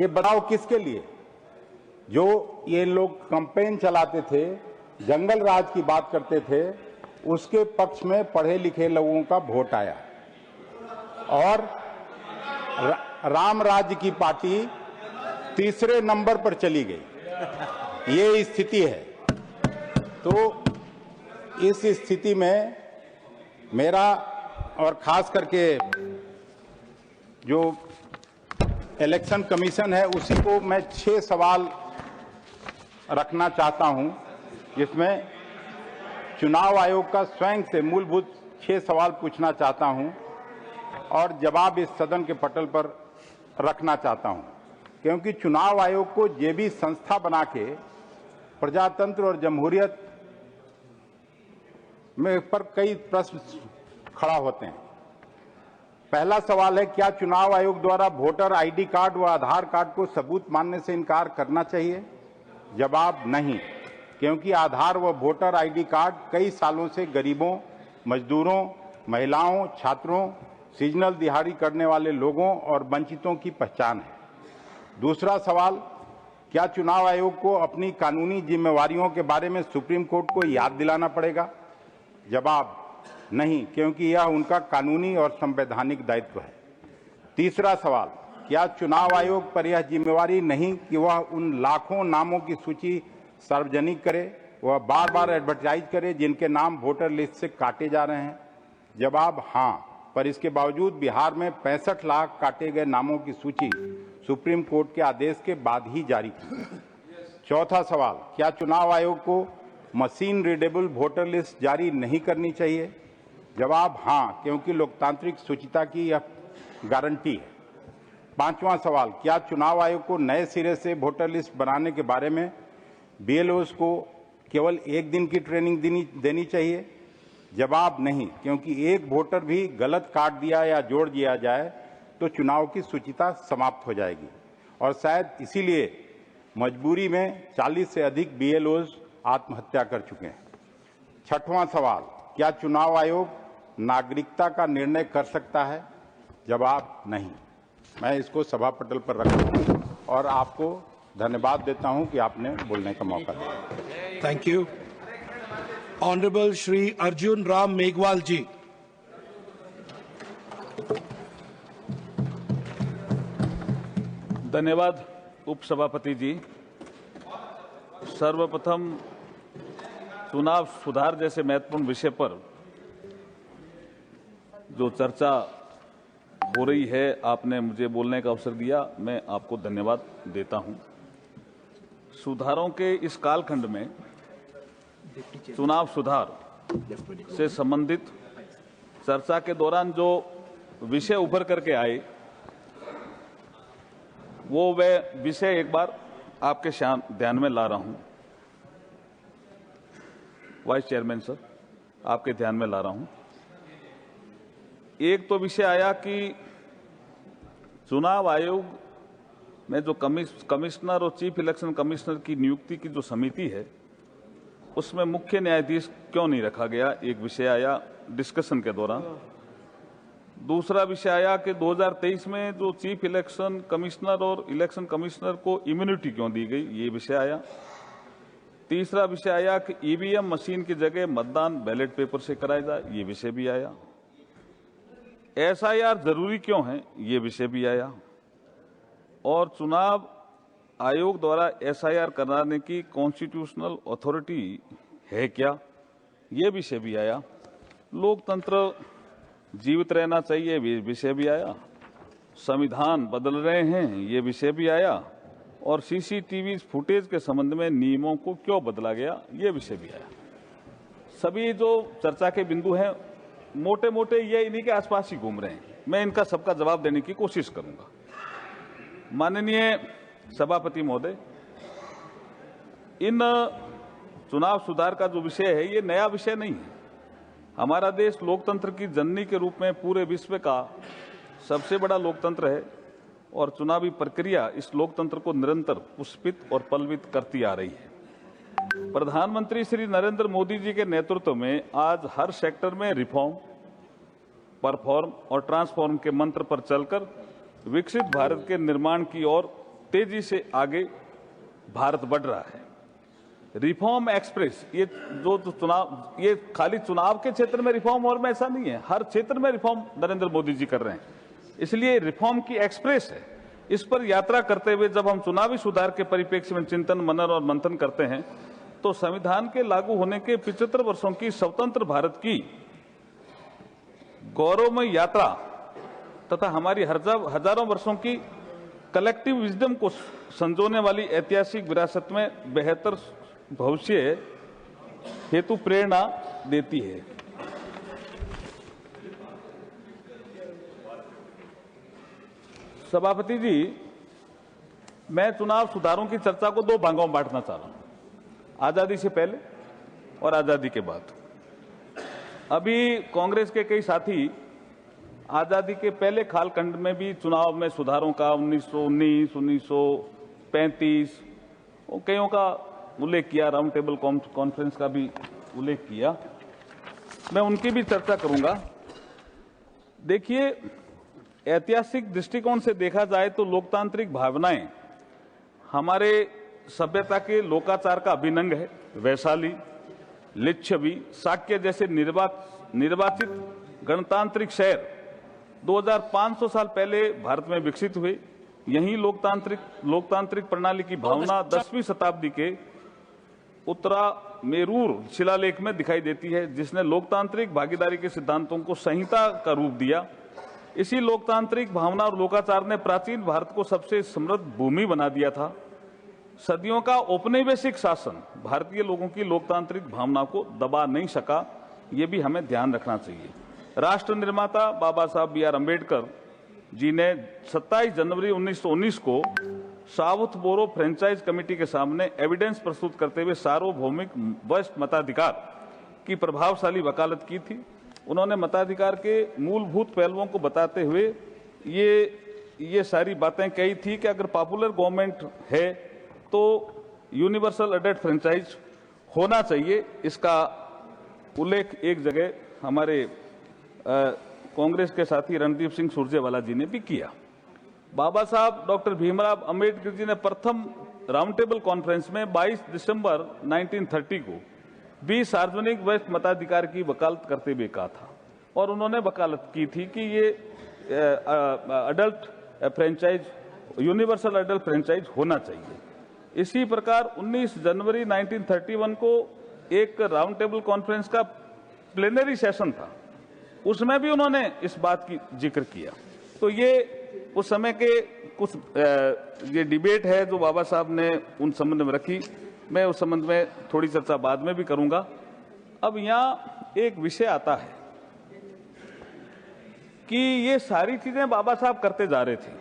ये बताओ किसके लिए? जो ये लोग कैंपेन चलाते थे, जंगल राज की बात करते थे, उसके पक्ष में पढ़े लिखे लोगों का वोट आया और राम राज्य की पार्टी तीसरे नंबर पर चली गई। ये स्थिति है। तो इस स्थिति में मेरा और खास करके जो इलेक्शन कमीशन है उसी को मैं 6 सवाल रखना चाहता हूं, जिसमें चुनाव आयोग का स्वयं से मूलभूत 6 सवाल पूछना चाहता हूं और जवाब इस सदन के पटल पर रखना चाहता हूं, क्योंकि चुनाव आयोग को जे भी संस्था बना के प्रजातंत्र और जमहूरियत में पर कई प्रश्न खड़ा होते हैं। पहला सवाल है, क्या चुनाव आयोग द्वारा वोटर आईडी कार्ड व आधार कार्ड को सबूत मानने से इनकार करना चाहिए? जवाब नहीं, क्योंकि आधार व वोटर आईडी कार्ड कई सालों से गरीबों, मजदूरों, महिलाओं, छात्रों, सीजनल दिहाड़ी करने वाले लोगों और वंचितों की पहचान है। दूसरा सवाल, क्या चुनाव आयोग को अपनी कानूनी जिम्मेवारियों के बारे में सुप्रीम कोर्ट को याद दिलाना पड़ेगा? जवाब नहीं, क्योंकि यह उनका कानूनी और संवैधानिक दायित्व है। तीसरा सवाल, क्या चुनाव आयोग पर यह जिम्मेवारी नहीं कि वह उन लाखों नामों की सूची सार्वजनिक करे, वह बार बार एडवर्टाइज करे जिनके नाम वोटर लिस्ट से काटे जा रहे हैं? जवाब हाँ, पर इसके बावजूद बिहार में 65 लाख काटे गए नामों की सूची सुप्रीम कोर्ट के आदेश के बाद ही जारी की। चौथा सवाल, क्या चुनाव आयोग को मशीन रीडेबल वोटर लिस्ट जारी नहीं करनी चाहिए? जवाब हाँ, क्योंकि लोकतांत्रिक शुचिता की यह गारंटी है। पांचवां सवाल, क्या चुनाव आयोग को नए सिरे से वोटर लिस्ट बनाने के बारे में बीएलओस को केवल 1 दिन की ट्रेनिंग देनी चाहिए? जवाब नहीं, क्योंकि एक वोटर भी गलत काट दिया या जोड़ दिया जाए तो चुनाव की शुचिता समाप्त हो जाएगी और शायद इसीलिए मजबूरी में 40 से अधिक बीएलओस आत्महत्या कर चुके हैं। छठवां सवाल, क्या चुनाव आयोग नागरिकता का निर्णय कर सकता है? जवाब नहीं। मैं इसको सभा पटल पर रखता हूं और आपको धन्यवाद देता हूं कि आपने बोलने का मौका दिया। Thank you. Honourable Shri Arjun Ram Meghwal ji. धन्यवाद उपसभापति जी। सर्वप्रथम चुनाव सुधार जैसे महत्वपूर्ण विषय पर जो चर्चा हो रही है, आपने मुझे बोलने का अवसर दिया, मैं आपको धन्यवाद देता हूं। सुधारों के इस कालखंड में चुनाव सुधार से संबंधित चर्चा के दौरान जो विषय उभर करके आए, वो वे विषय एक बार आपके ध्यान में ला रहा हूं। वाइस चेयरमैन सर, आपके ध्यान में ला रहा हूं। एक तो विषय आया कि चुनाव आयोग में जो कमिश्नर और चीफ इलेक्शन कमिश्नर की नियुक्ति की जो समिति है, उसमें मुख्य न्यायाधीश क्यों नहीं रखा गया, एक विषय आया डिस्कशन के दौरान। दूसरा विषय आया कि 2023 में जो चीफ इलेक्शन कमिश्नर और इलेक्शन कमिश्नर को इम्यूनिटी क्यों दी गई, ये विषय आया। तीसरा विषय आया कि ईवीएम मशीन की जगह मतदान बैलेट पेपर से कराया जाए, ये विषय भी आया। एसआईआर जरूरी क्यों है, ये विषय भी आया। और चुनाव आयोग द्वारा एसआईआर कराने की कॉन्स्टिट्यूशनल अथॉरिटी है क्या, ये विषय भी आया। लोकतंत्र जीवित रहना चाहिए, ये विषय भी आया। संविधान बदल रहे हैं, ये विषय भी आया। और सीसीटीवी फुटेज के संबंध में नियमों को क्यों बदला गया, ये विषय भी आया। सभी जो चर्चा के बिंदु हैं मोटे मोटे ये इन्हीं के आसपास ही घूम रहे हैं। मैं इनका सबका जवाब देने की कोशिश करूंगा। माननीय सभापति महोदय, इन चुनाव सुधार का जो विषय है, ये नया विषय नहीं है। हमारा देश लोकतंत्र की जननी के रूप में पूरे विश्व का सबसे बड़ा लोकतंत्र है और चुनावी प्रक्रिया इस लोकतंत्र को निरंतर पुष्पित और पल्लवित करती आ रही है। प्रधानमंत्री श्री नरेंद्र मोदी जी के नेतृत्व में आज हर सेक्टर में रिफॉर्म, परफॉर्म और ट्रांसफॉर्म के मंत्र पर चलकर विकसित भारत के निर्माण की ओर तेजी से आगे भारत बढ़ रहा है। रिफॉर्म एक्सप्रेस, ये जो चुनाव, ये खाली चुनाव के क्षेत्र में रिफॉर्म और में ऐसा नहीं है, हर क्षेत्र में रिफॉर्म नरेंद्र मोदी जी कर रहे हैं, इसलिए रिफॉर्म की एक्सप्रेस है। इस पर यात्रा करते हुए जब हम चुनावी सुधार के परिप्रेक्ष्य में चिंतन, मनन और मंथन करते हैं तो संविधान के लागू होने के 75 वर्षों की स्वतंत्र भारत की गौरवमय यात्रा तथा हमारी हजारों वर्षों की कलेक्टिव विजडम को संजोने वाली ऐतिहासिक विरासत में बेहतर भविष्य हेतु प्रेरणा देती है। सभापति जी, मैं चुनाव सुधारों की चर्चा को दो भागों में बांटना चाह रहा हूं, आजादी से पहले और आजादी के बाद। अभी कांग्रेस के कई साथी आजादी के पहले कालखंड में भी चुनाव में सुधारों का 1919, 1935 और कईयों का उल्लेख किया, राउंड टेबल कॉन्फ्रेंस का भी उल्लेख किया, मैं उनकी भी चर्चा करूंगा। देखिए, ऐतिहासिक दृष्टिकोण से देखा जाए तो लोकतांत्रिक भावनाएं हमारे सभ्यता के लोकाचार का अभिन्न है। वैशाली, लिच्छवी, शाक्य जैसे निर्वाचित गणतांत्रिक शहर 2500 साल पहले भारत में विकसित हुए। यही लोकतांत्रिक प्रणाली की भावना 10वीं शताब्दी के उत्तरामेरूर शिलालेख में दिखाई देती है, जिसने लोकतांत्रिक भागीदारी के सिद्धांतों को संहिता का रूप दिया। इसी लोकतांत्रिक भावना और लोकाचार ने प्राचीन भारत को सबसे समृद्ध भूमि बना दिया था। सदियों का औपनिवेशिक शासन भारतीय लोगों की लोकतांत्रिक भावना को दबा नहीं सका, ये भी हमें ध्यान रखना चाहिए। राष्ट्र निर्माता बाबा साहब बी आर अम्बेडकर जी ने 27 जनवरी 1919 को साउथ बोरो फ्रेंचाइज कमेटी के सामने एविडेंस प्रस्तुत करते हुए सार्वभौमिक वरिष्ठ मताधिकार की प्रभावशाली वकालत की थी। उन्होंने मताधिकार के मूलभूत पहलुओं को बताते हुए ये सारी बातें कही थी कि अगर पॉपुलर गवर्नमेंट है तो यूनिवर्सल अडल्ट फ्रेंचाइज होना चाहिए। इसका उल्लेख एक जगह हमारे कांग्रेस के साथी रणदीप सिंह सुरजेवाला जी ने भी किया। बाबा साहब डॉक्टर भीमराव अंबेडकर जी ने प्रथम राउंड टेबल कॉन्फ्रेंस में 22 दिसंबर 1930 को भी सार्वजनिक वरिष्ठ मताधिकार की वकालत करते हुए कहा था, और उन्होंने वकालत की थी कि ये adult franchise, universal adult franchise होना चाहिए। इसी प्रकार 19 जनवरी 1931 को एक राउंड टेबल कॉन्फ्रेंस का प्लेनरी सेशन था, उसमें भी उन्होंने इस बात की जिक्र किया। तो ये उस समय के कुछ ये डिबेट है जो बाबा साहब ने उन संबंध में रखी। मैं उस संबंध में थोड़ी चर्चा बाद में भी करूंगा। अब यहाँ एक विषय आता है कि ये सारी चीजें बाबा साहब करते जा रहे थे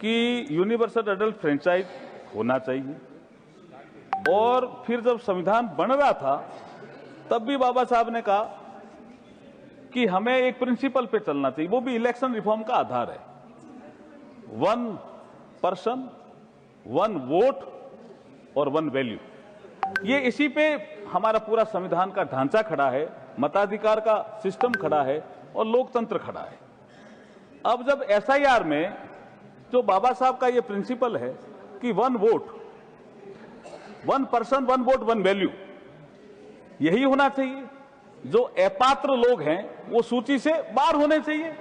कि यूनिवर्सल अडल्ट फ्रेंचाइज होना चाहिए, और फिर जब संविधान बन रहा था तब भी बाबा साहब ने कहा कि हमें एक प्रिंसिपल पे चलना चाहिए, वो भी इलेक्शन रिफॉर्म का आधार है। 1 पर्सन 1 वोट और 1 वैल्यू, ये इसी पे हमारा पूरा संविधान का ढांचा खड़ा है, मताधिकार का सिस्टम खड़ा है और लोकतंत्र खड़ा है। अब जब एसआईआर में जो बाबा साहब का ये प्रिंसिपल है कि 1 वोट 1 पर्सन 1 वोट 1 वैल्यू, यही होना चाहिए। जो अपात्र लोग हैं वो सूची से बाहर होने चाहिए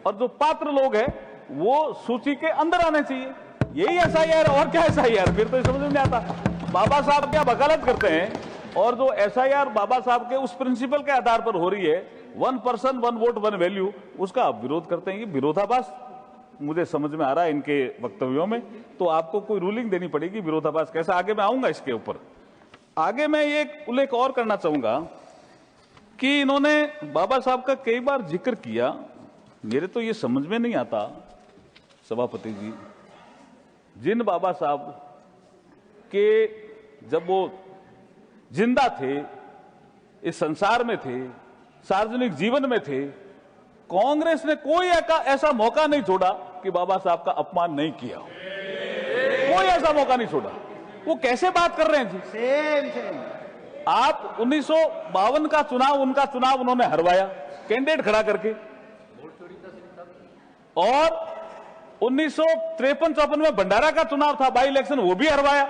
और जो पात्र लोग हैं वो सूची के अंदर आने चाहिए। यही एसआईआर, और क्या एसआईआर? फिर तो समझ में नहीं आता। बाबा साहब क्या वकालत करते हैं और जो एसआईआर बाबा साहब के उस प्रिंसिपल के आधार पर हो रही है 1 पर्सन 1 वोट 1 वैल्यू, उसका आप विरोध करते हैं। ये विरोधाभास मुझे समझ में आ रहा है इनके वक्तव्यों में। तो आपको कोई रूलिंग देनी पड़ेगी विरोधाभास कैसा। आगे मैं आऊंगा इसके ऊपर। आगे मैं ये उल्लेख और करना चाहूंगा कि इन्होंने बाबा साहब का कई बार जिक्र किया, मेरे तो ये समझ में नहीं आता सभापति जी, जिन बाबा साहब के जब वो जिंदा थे, इस संसार में थे, सार्वजनिक जीवन में थे, कांग्रेस ने कोई ऐसा मौका नहीं छोड़ा कि बाबा साहब का अपमान नहीं किया। कोई ऐसा मौका नहीं छोड़ा। वो कैसे बात कर रहे हैं जी? सेम। आप 1952 का चुनाव, उनका चुनाव उन्होंने हरवाया कैंडिडेट खड़ा करके, 1953-54 में भंडारा का चुनाव था, बाई इलेक्शन, वो भी हरवाया,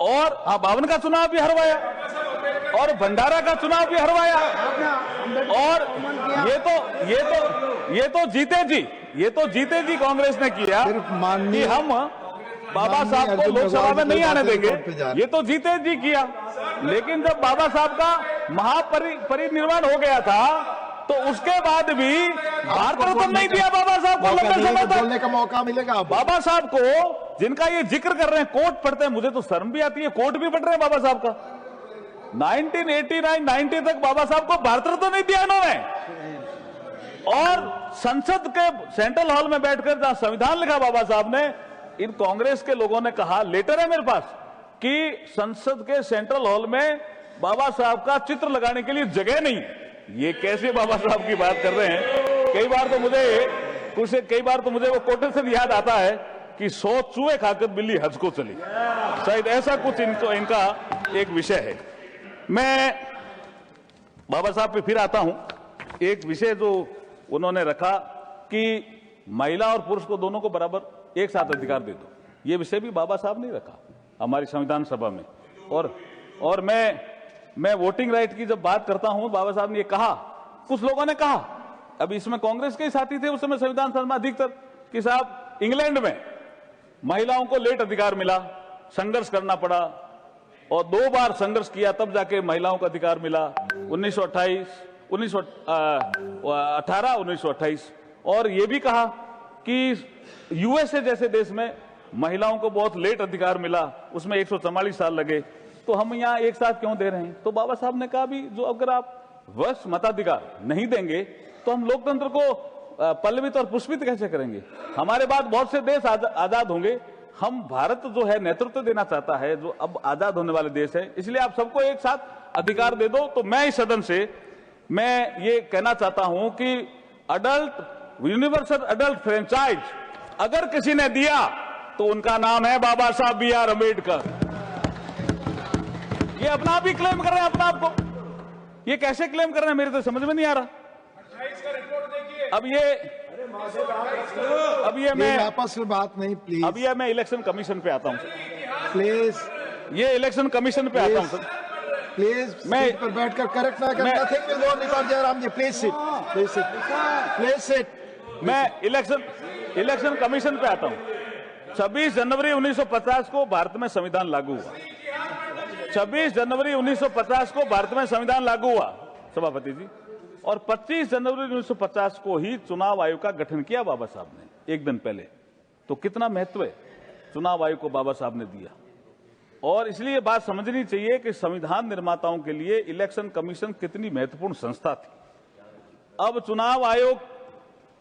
और 52 का चुनाव भी हरवाया, और भंडारा का चुनाव भी हरवाया, और ये तो जीते जी कांग्रेस ने किया कि हम बाबा साहब को लोकसभा में नहीं आने देंगे, ये तो जीते जी किया। लेकिन जब बाबा साहब का महापरिनिर्वाण हो गया था तो उसके बाद भी भारत रत्न नहीं दिया बाबा साहब को लंबे समय तक। बोलने का मौका मिलेगा। बाबा साहब को, जिनका ये जिक्र कर रहे हैं, कोर्ट पढ़ते हैं, मुझे तो शर्म भी आती है, कोर्ट भी पढ़ रहे हैं बाबा साहब का। 1989-90 तक बाबा साहब को भारत रत्न नहीं दिया इन्होंने, और संसद के सेंट्रल हॉल में बैठकर जहां संविधान लिखा बाबा साहब ने, इन कांग्रेस के लोगों ने कहा, लेटर है मेरे पास, कि संसद के सेंट्रल हॉल में बाबा साहब का चित्र लगाने के लिए जगह नहीं। ये कैसे बाबा साहब की बात कर रहे हैं? कई बार तो मुझे वो कोटेशन याद आता है कि 100 चूहे खाकर बिल्ली हज को चली, शायद ऐसा कुछ इनका एक विषय है। मैं बाबा साहब पे फिर आता हूं। एक विषय जो उन्होंने रखा कि महिला और पुरुष को दोनों को बराबर एक साथ अधिकार दे दो, ये विषय भी बाबा साहब ने रखा हमारी संविधान सभा में। और मैं वोटिंग राइट की जब बात करता हूं, बाबा साहब ने ये कहा, कुछ लोगों ने कहा, अभी इसमें कांग्रेस के ही साथी थे उस समय संविधान सभा में अधिकतर, कि साहब इंग्लैंड में महिलाओं को लेट अधिकार मिला, संघर्ष करना पड़ा, और 2 बार संघर्ष किया तब जाके महिलाओं को अधिकार मिला, 1918, 1928। और ये भी कहा कि यूएसए जैसे देश में महिलाओं को बहुत लेट अधिकार मिला, उसमें 144 साल लगे, तो हम यहाँ एक साथ क्यों दे रहे हैं? तो बाबा साहब ने कहा भी, जो अगर आप वर्ष मताधिकार नहीं देंगे तो हम लोकतंत्र को पल्लवित और पुष्पित कैसे करेंगे? हमारे बाद बहुत से देश आजाद होंगे, हम भारत जो है नेतृत्व देना चाहता है, जो अब आजाद होने वाले देश है, इसलिए आप सबको एक साथ अधिकार दे दो। तो मैं इस सदन से मैं ये कहना चाहता हूं कि यूनिवर्सल अडल्ट फ्रेंचाइज अगर किसी ने दिया तो उनका नाम है बाबा साहब B.R. अम्बेडकर। ये अपना आप ही क्लेम कर रहे हैं, अपना आप को। ये कैसे क्लेम कर रहे हैं, मेरे तो समझ में नहीं आ रहा। अब ये मैं आपस में बात नहीं, प्लीज। अब ये मैं इलेक्शन कमीशन पे आता हूं, प्लीज। ये इलेक्शन कमीशन पे आता हूं सर, प्लीज। मैं पर बैठकर करेक्ट ना करना। थिंक विल गो निकॉल Jairam ji, please sit, please sit, please sit. मैं इलेक्शन कमीशन पे आता हूं। 26 जनवरी 1950 को भारत में संविधान लागू हुआ। 26 जनवरी 1950 को भारत में संविधान लागू हुआ सभापति जी, और 25 जनवरी 1950 को ही चुनाव आयोग का गठन किया बाबा साहब ने, एक दिन पहले। तो कितना महत्व है चुनाव आयोग को बाबा साहब ने दिया। और इसलिए बात समझनी चाहिए कि संविधान निर्माताओं के लिए इलेक्शन कमीशन कितनी महत्वपूर्ण संस्था थी। अब चुनाव आयोग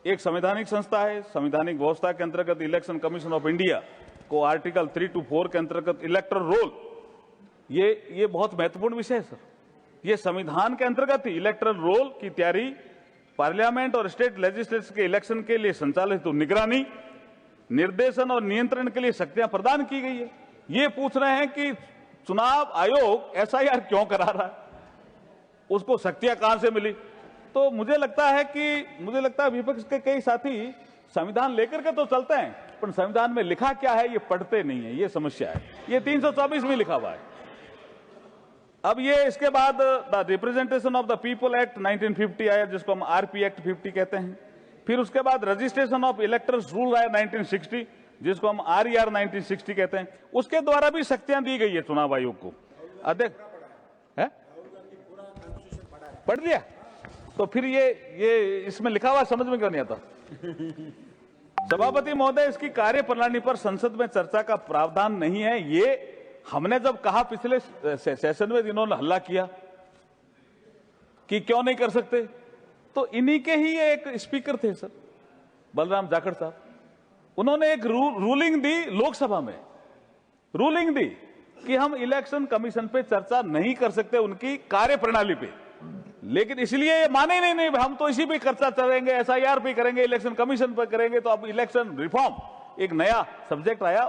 एक संवैधानिक संस्था है। संवैधानिक व्यवस्था के अंतर्गत इलेक्शन कमीशन ऑफ इंडिया को आर्टिकल 3 to 4 के अंतर्गत इलेक्टोरल रोल, ये बहुत महत्वपूर्ण विषय है सर। ये संविधान के अंतर्गत ही इलेक्टोरल रोल की तैयारी, पार्लियामेंट और स्टेट लेजिस्लेचर के इलेक्शन के लिए संचालित निगरानी, निर्देशन और नियंत्रण के लिए शक्तियां प्रदान की गई है। ये पूछ रहे हैं कि चुनाव आयोग SIR क्यों करा रहा है, उसको शक्तियां कहां से मिली? तो मुझे लगता है विपक्ष के कई साथी संविधान लेकर के तो चलते हैं, पर संविधान में लिखा क्या है ये पढ़ते नहीं है, ये समस्या है। ये 324 में लिखा हुआ है। अब ये इसके बाद the representation of the people act 1950 आया, जिसको हम RP एक्ट 50 कहते हैं। फिर उसके बाद रजिस्ट्रेशन ऑफ इलेक्टर्स रूल आया 1960, जिसको हम RER 1960 कहते हैं। उसके द्वारा भी शक्तियां दी गई है चुनाव आयोग को। अध्यक्ष है, पढ़ लिया? तो फिर ये इसमें लिखा हुआ समझ में क्यों नहीं आता? सभापति महोदय, इसकी कार्यप्रणाली पर संसद में चर्चा का प्रावधान नहीं है। ये हमने जब कहा पिछले सेशन में, इन्होंने हल्ला किया कि क्यों नहीं कर सकते, तो इन्हीं के ही एक स्पीकर थे सर, बलराम जाखड़ साहब। उन्होंने एक रूलिंग दी लोकसभा में, रूलिंग दी कि हम इलेक्शन कमीशन पे चर्चा नहीं कर सकते उनकी कार्यप्रणाली पे। लेकिन इसलिए ये माने नहीं, हम तो इसी पे चर्चा करेंगे, SIR पे करेंगे, इलेक्शन कमीशन पे करेंगे। तो अब इलेक्शन रिफॉर्म एक नया सब्जेक्ट आया।